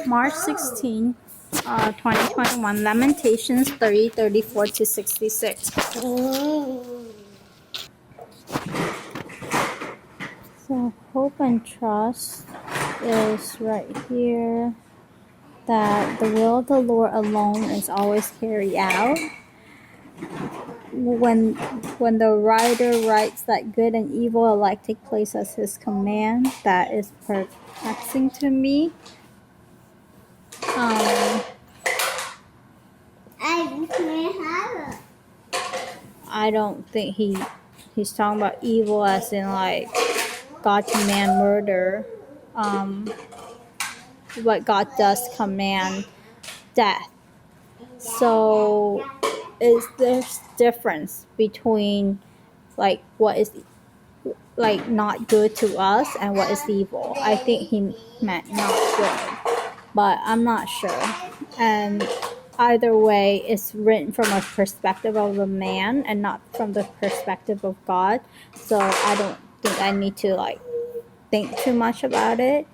March 16, 2021, Lamentations 3:34-66. So hope and trust is right here, that the will of the Lord alone is always carried out. When the writer writes that good and evil alike take place as his command, that is perplexing to me. I don't think he's talking about evil as in like God command murder, but God does command death. So there's difference between like what is like not good to us and what is evil. I think he meant not good, but I'm not sure. And either way, it's written from a perspective of a man and not from the perspective of God. So I don't think I need to like think too much about it.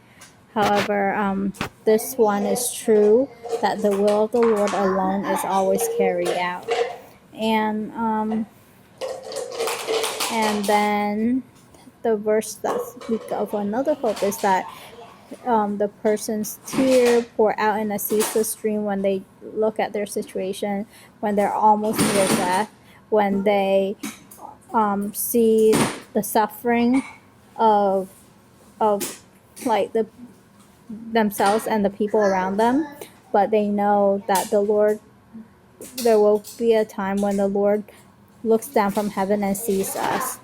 However, this one is true, that the will of the Lord alone is always carried out. And then the verse that speaks of another hope is that the person's tear pour out in a ceaseless stream when they look at their situation, when they're almost near death, when they see the suffering of like themselves and the people around them, but they know that there will be a time when the Lord looks down from heaven and sees us.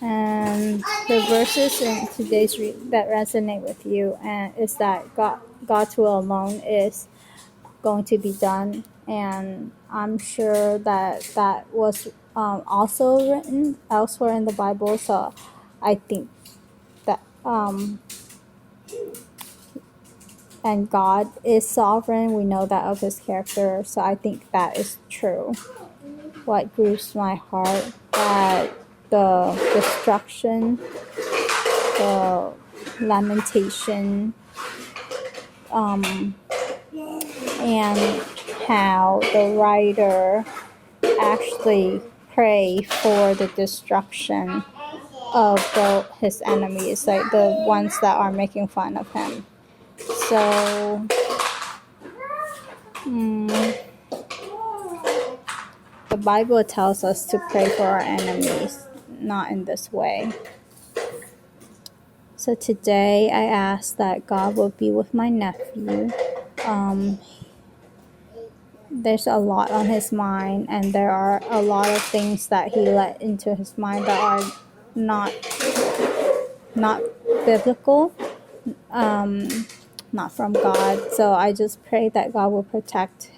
And the verses in today's that resonate with you and is that God's will alone is going to be done, and I'm sure that was also written elsewhere in the Bible. So I think that and God is sovereign. We know that of his character, so I think that is true. What grieves my heart, that the destruction, the lamentation, and how the writer actually pray for the destruction of his enemies, like the ones that are making fun of him. So the Bible tells us to pray for our enemies, not in this way. So today I ask that God will be with my nephew. There's a lot on his mind, and there are a lot of things that he let into his mind that are not biblical, not from God. So I just pray that God will protect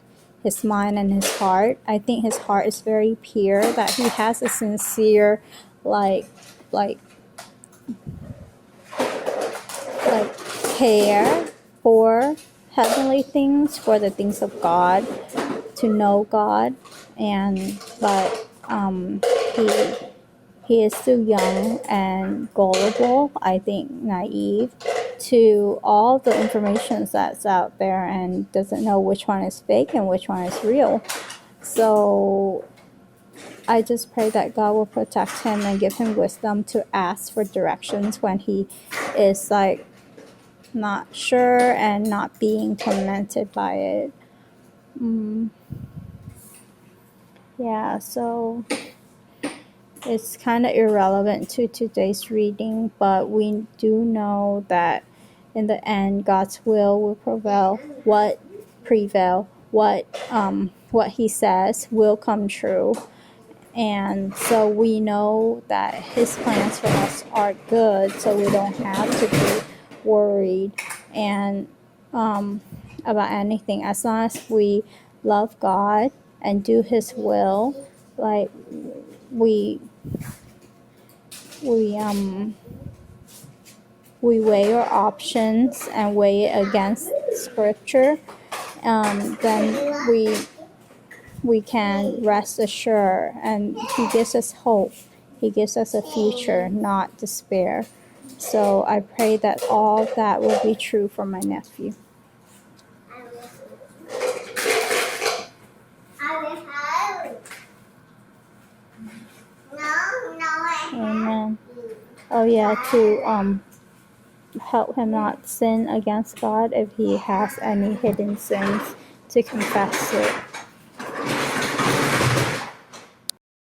his mind and his heart. I think his heart is very pure, that he has a sincere like care for heavenly things, for the things of God, to know God, but he is too young and gullible, I think naive to all the information that's out there, and doesn't know which one is fake and which one is real. So I just pray that God will protect him and give him wisdom to ask for directions when he is like not sure and not being tormented by it. Yeah, so it's kind of irrelevant to today's reading, but we do know that in the end God's will prevail. What he says will come true. And so we know that his plans for us are good, so we don't have to be worried and about anything, as long as we love God and do his will. Like we weigh our options and weigh it against scripture, then we can rest assured, and He gives us hope. He gives us a future, not despair. So I pray that all that will be true for my nephew. Amen. Oh yeah, to help him not sin against God if he has any hidden sins, to confess it.